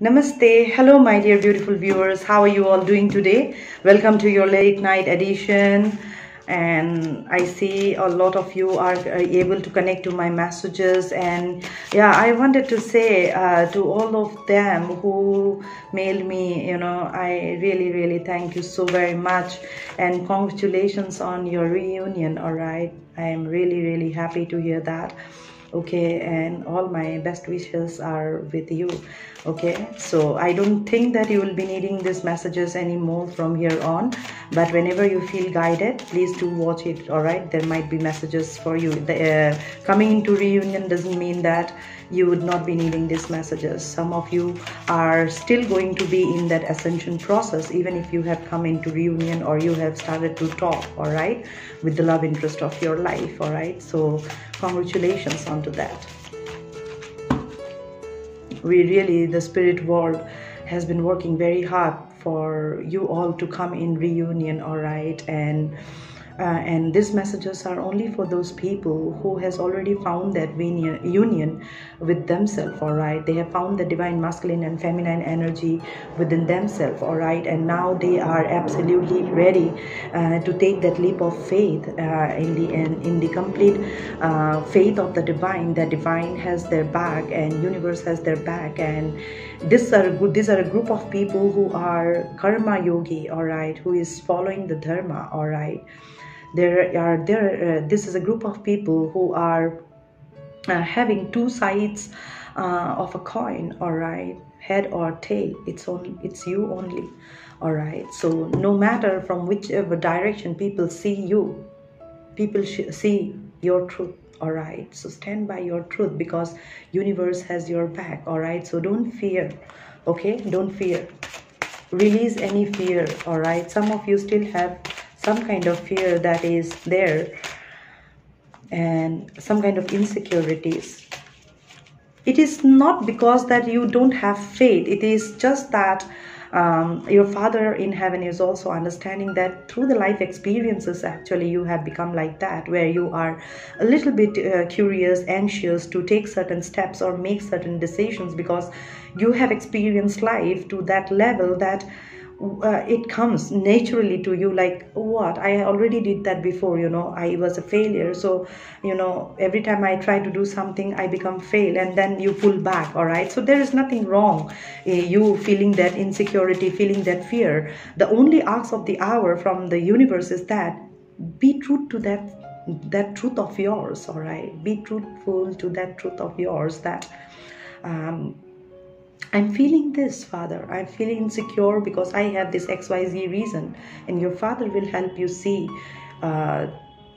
Namaste. Hello, my dear beautiful viewers. How are you all doing today? Welcome to your late night edition. And I see a lot of you are able to connect to my messages. And yeah, I wanted to say to all of them who mailed me, I really thank you so very much. And congratulations on your reunion. All right. I am really happy to hear that. Okay, and all my best wishes are with you. Okay, so I don't think that you will be needing these messages anymore from here on, but whenever you feel guided, please do watch it. All right, there might be messages for you. Coming into reunion doesn't mean that you would not be needing these messages. Some of you are still going to be in that ascension process, even if you have come into reunion or you have started to talk, all right, with the love interest of your life. All right, so congratulations onto that. The spirit world has been working very hard for you all to come in reunion, all right, and these messages are only for those people who has already found that union with themselves, all right. They have found the divine masculine and feminine energy within themselves, all right, and now they are absolutely ready to take that leap of faith in the complete faith of the divine. The divine has their back and universe has their back, and these are a group of people who are karma yogi, all right, who is following the dharma, all right. This is a group of people who are having two sides of a coin, all right, head or tail. It's you only, all right. So no matter from whichever direction people see you, people see your truth, all right. So stand by your truth because universe has your back, all right. So don't fear, okay, don't fear. Release any fear, all right. Some of you still have some kind of fear that is there and some kind of insecurities. It is not because that you don't have faith. It is just that your Father in heaven is also understanding that through the life experiences, actually you have become like that, where you are a little bit curious, anxious to take certain steps or make certain decisions because you have experienced life to that level that it comes naturally to you, like, what, I already did that before, I was a failure, so every time I try to do something I become fail, and then you pull back, all right. So there is nothing wrong you feeling that insecurity, feeling that fear. The only ask of the hour from the universe is that be true to that truth of yours, all right. Be truthful to that truth of yours, that I'm feeling this, Father. I'm feeling insecure because I have this XYZ reason. And your Father will help you see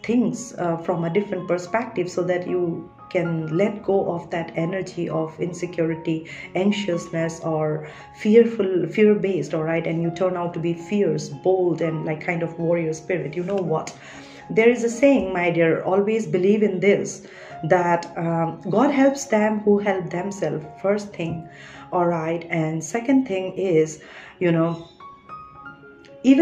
things from a different perspective so that you can let go of that energy of insecurity, anxiousness, or fear-based, all right? And you turn out to be fierce, bold, and like kind of warrior spirit. You know what? There is a saying, my dear, always believe in this, that God helps them who help themselves, first thing. All right, and second thing is, even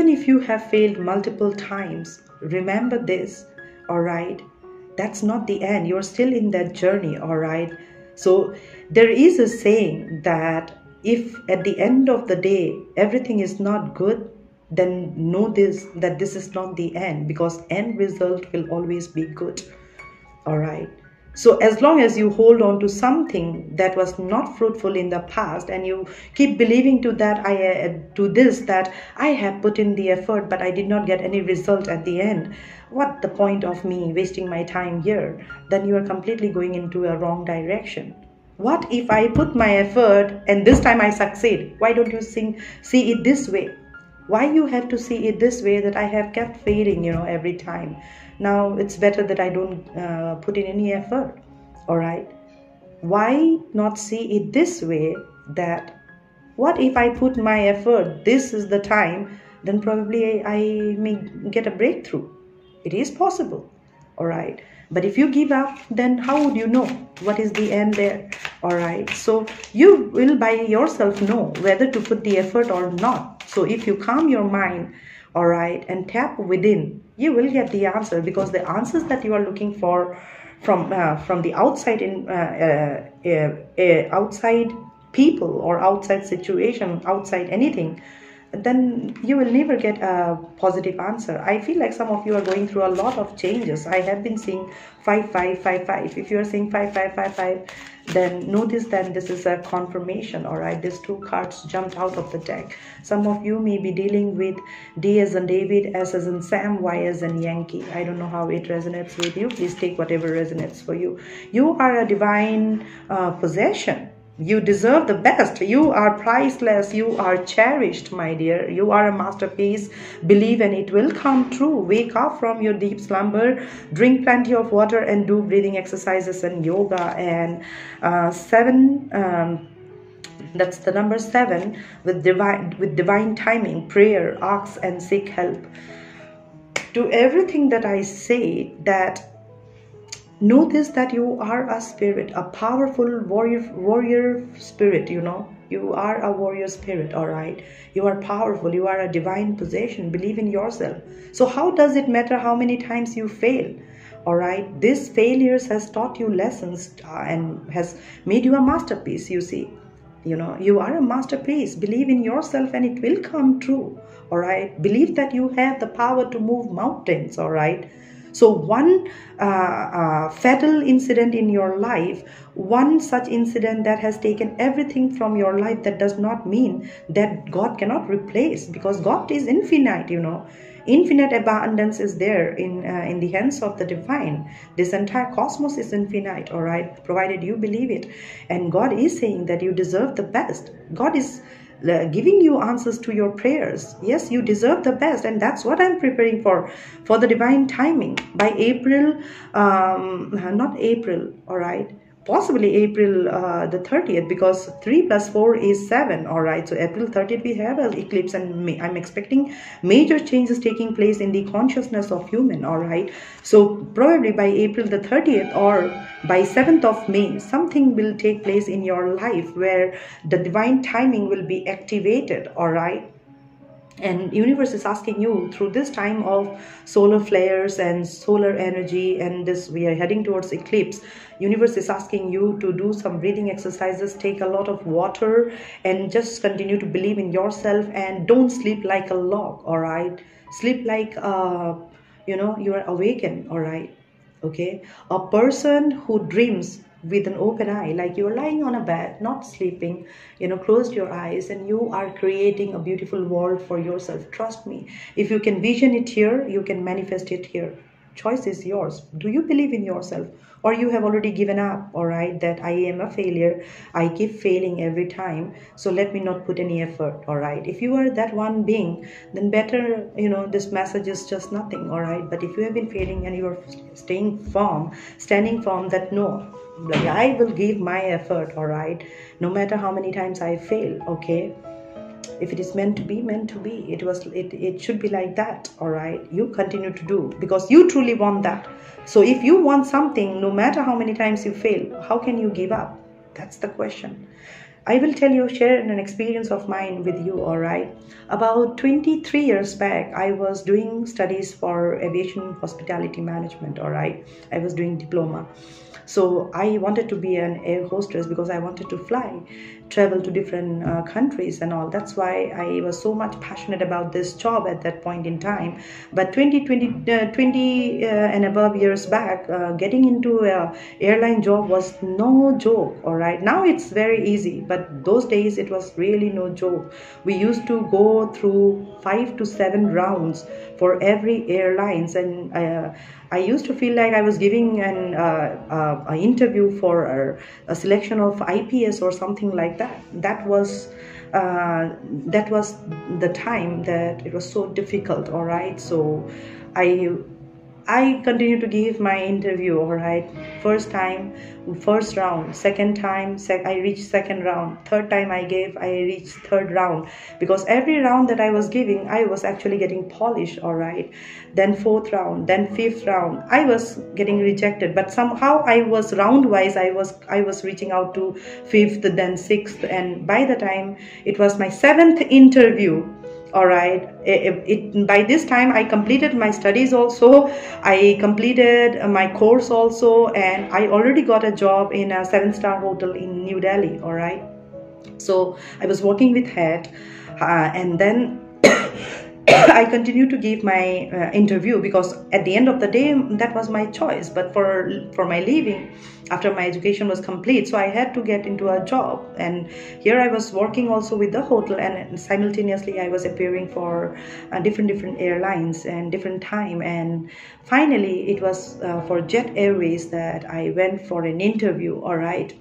if you have failed multiple times, remember this, all right, that's not the end. You're still in that journey, all right. So there is a saying that if at the end of the day everything is not good, then know this, that this is not the end, because end result will always be good, all right. So as long as you hold on to something that was not fruitful in the past, and you keep believing to that that I have put in the effort but I did not get any result at the end, what the point of me wasting my time here? Then you are completely going into a wrong direction. What if I put my effort and this time I succeed? Why don't you see it this way? Why you have to see it this way, that I have kept failing, every time? Now it's better that I don't put in any effort, all right? Why not see it this way, that what if I put my effort, this is the time, then probably I may get a breakthrough. It is possible, all right? But if you give up, then how would you know what is the end there, all right? So you will by yourself know whether to put the effort or not. So if you calm your mind, all right, and tap within, you will get the answer, because the answers that you are looking for from the outside outside people or outside situation, outside anything, then you will never get a positive answer. I feel like some of you are going through a lot of changes. I have been seeing 5555. If you are seeing 5555, then notice that this is a confirmation. All right, these two cards jumped out of the deck. Some of you may be dealing with D as in David, S as in Sam, Y as in Yankee. I don't know how it resonates with you. Please take whatever resonates for you. You are a divine possession. You deserve the best. You are priceless. You are cherished, my dear. You are a masterpiece. Believe and it will come true. Wake up from your deep slumber. Drink plenty of water and do breathing exercises and yoga. And that's the number 7 with divine timing, prayer, ask and seek help. To everything that I say, that know this, that you are a spirit, a powerful warrior spirit. You are a warrior spirit. All right, you are powerful. You are a divine possession. Believe in yourself. So how does it matter how many times you fail? All right, this failures has taught you lessons and has made you a masterpiece. You see, you are a masterpiece. Believe in yourself and it will come true. All right, believe that you have the power to move mountains. All right. So one fatal incident in your life, one such incident that has taken everything from your life, that does not mean that God cannot replace, because God is infinite. Infinite abundance is there in the hands of the divine. This entire cosmos is infinite, all right, provided you believe it. And God is saying that you deserve the best. God is giving you answers to your prayers. Yes, you deserve the best, and that's what I'm preparing for the divine timing. By April, not April, all right, possibly April the 30th, because 3 plus 4 is 7. All right, so April 30th we have an eclipse, and I'm expecting major changes taking place in the consciousness of human. All right, so probably by April the 30th or by 7th of May, something will take place in your life where the divine timing will be activated. All right, and universe is asking you through this time of solar flares and solar energy, and this we are heading towards eclipse. Universe is asking you to do some breathing exercises, take a lot of water, and just continue to believe in yourself, and don't sleep like a log. All right, sleep like you are awakened. All right, okay, a person who dreams with an open eye, like you're lying on a bed, not sleeping, closed your eyes, and you are creating a beautiful world for yourself. Trust me, if you can vision it here, you can manifest it here. Choice is yours. Do you believe in yourself, or you have already given up? All right, that I am a failure, I keep failing every time, so let me not put any effort. All right, if you are that one being, then better, this message is just nothing. All right, but if you have been failing and you are standing firm, that no, I will give my effort. All right, no matter how many times I fail. Okay, if it is meant to be, meant to be. It should be like that. All right, you continue to do because you truly want that. So if you want something, no matter how many times you fail, how can you give up? That's the question. I will share an experience of mine with you. All right, about 23 years back, I was doing studies for aviation hospitality management. All right, I was doing diploma. So I wanted to be an air hostess because I wanted to travel to different countries and all. That's why I was so much passionate about this job at that point in time. But 20 and above years back, getting into an airline job was no joke. All right, now it's very easy, but those days it was really no joke. We used to go through 5 to 7 rounds for every airlines, and I used to feel like I was giving an interview for a selection of IPS or something like that. That was the time that it was so difficult. All right, so I continue to give my interview. All right, first time, first round, second time, I reached second round, third time I reached third round, because every round that I was giving, I was actually getting polished. All right, then fourth round, then fifth round, I was getting rejected, but somehow I was round wise, I was reaching out to fifth, then sixth, and by the time it was my 7th interview. All right, by this time I completed my studies also, I completed my course also, and I already got a job in a 7-star hotel in New Delhi. All right, So I was working with head, and then I continued to give my interview, because at the end of the day that was my choice. But for my leaving, after my education was complete, so I had to get into a job, and here I was working also with the hotel, and simultaneously I was appearing for different airlines and different time. And finally it was for Jet Airways that I went for an interview. All right.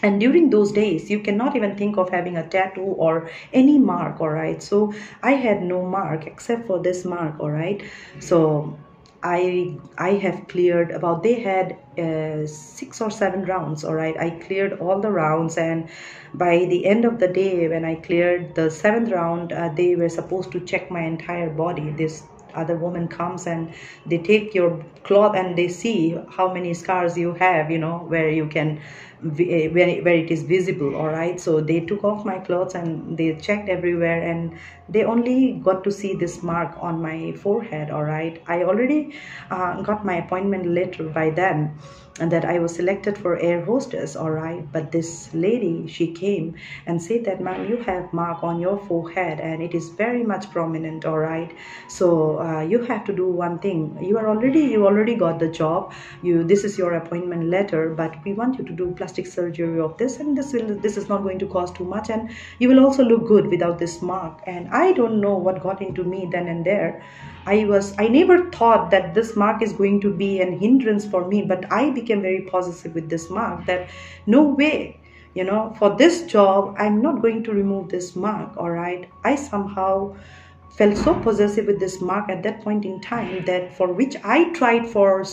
And during those days, you cannot even think of having a tattoo or any mark, all right? So I had no mark except for this mark, all right? So I have cleared about, they had 6 or 7 rounds, all right? I cleared all the rounds, and by the end of the day, when I cleared the 7th round, they were supposed to check my entire body. This other woman comes and they take your cloth and they see how many scars you have, you know, where you can, where it is visible, all right? So they took off my clothes and they checked everywhere, and they only got to see this mark on my forehead, all right? I already got my appointment letter by then, and that I was selected for air hostess, all right? But this lady, she came and said that, ma'am, you have mark on your forehead and it is very much prominent, all right? So you have to do one thing. You already got the job. This is your appointment letter, but we want you to do plastic surgery of this, and this is not going to cost too much, and you will also look good without this mark. And I don't know what got into me then and there. I never thought that this mark is going to be an hindrance for me, but I became very possessive with this mark, that no way, you know, for this job, I'm not going to remove this mark, all right? I somehow felt so possessive with this mark at that point in time, that for which I tried for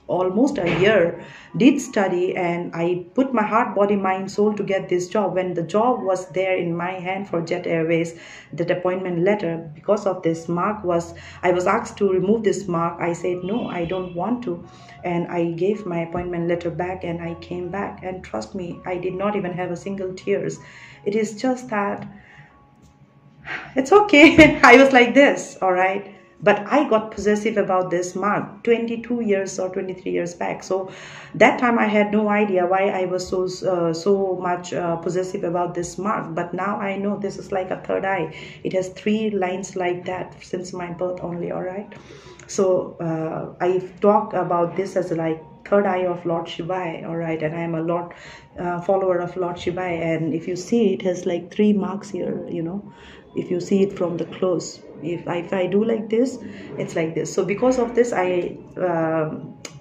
almost a year, did study, and I put my heart, body, mind, soul to get this job. When the job was there in my hand for Jet Airways, that appointment letter, because of this mark, I was asked to remove this mark. I said no, I don't want to, and I gave my appointment letter back, and I came back, and trust me, I did not even have a single tears. It is just that it's okay. I was like this, all right? But I got possessive about this mark 22 years or 23 years back. So that time I had no idea why I was so much possessive about this mark. But now I know this is like a third eye. It has 3 lines like that since my birth only, all right? So I talk about this as like third eye of Lord Shiva, all right? And I am a follower of Lord Shiva. And if you see, it has like 3 marks here, you know, if you see it from the close. If I do like this, it's like this. So because of this, I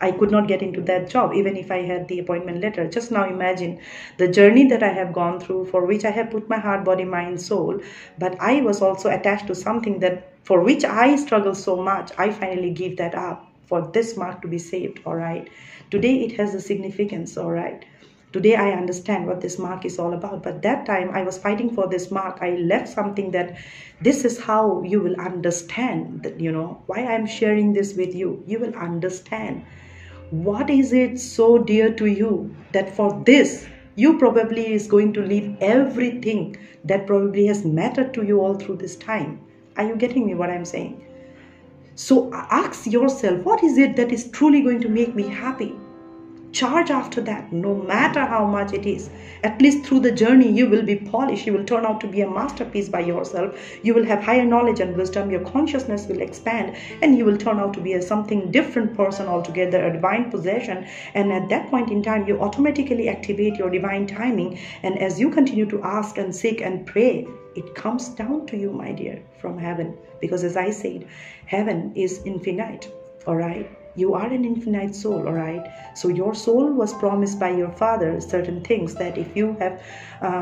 could not get into that job, even if I had the appointment letter. Just now imagine the journey that I have gone through, for which I have put my heart, body, mind, soul. But I was also attached to something that for which I struggle so much. I finally give that up for this mark to be saved, all right? Today it has a significance, all right? Today I understand what this mark is all about. But that time I was fighting for this mark. I left something that this is how you will understand that, you know, why I'm sharing this with you. You will understand what is it so dear to you that for this you probably is going to leave everything that probably has mattered to you all through this time. Are you getting me what I'm saying? So ask yourself, what is it that is truly going to make me happy? Charge after that, no matter how much it is. At least through the journey, you will be polished. You will turn out to be a masterpiece by yourself. You will have higher knowledge and wisdom. Your consciousness will expand, and you will turn out to be a something different person altogether, a divine possession. And at that point in time, you automatically activate your divine timing. And as you continue to ask and seek and pray, it comes down to you, my dear, from heaven. Because as I said, heaven is infinite, all right? You are an infinite soul, all right? So your soul was promised by your father certain things, that if you have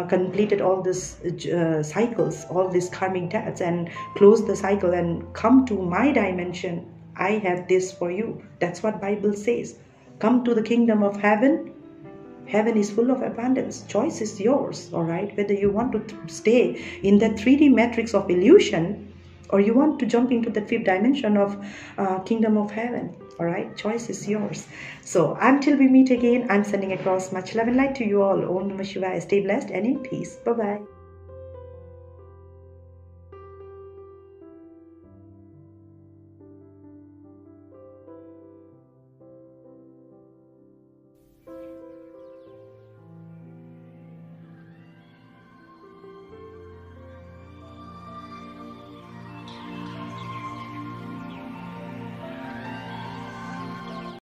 completed all these cycles, all these karmic debts, and close the cycle and come to my dimension, I have this for you. That's what Bible says. Come to the kingdom of heaven. Heaven is full of abundance. Choice is yours, all right? Whether you want to stay in that 3D matrix of illusion, or you want to jump into the 5th dimension of kingdom of heaven. All right, choice is yours. So until we meet again, I'm sending across much love and light to you all. Om Namah Shivaya. Stay blessed and in peace. Bye-bye.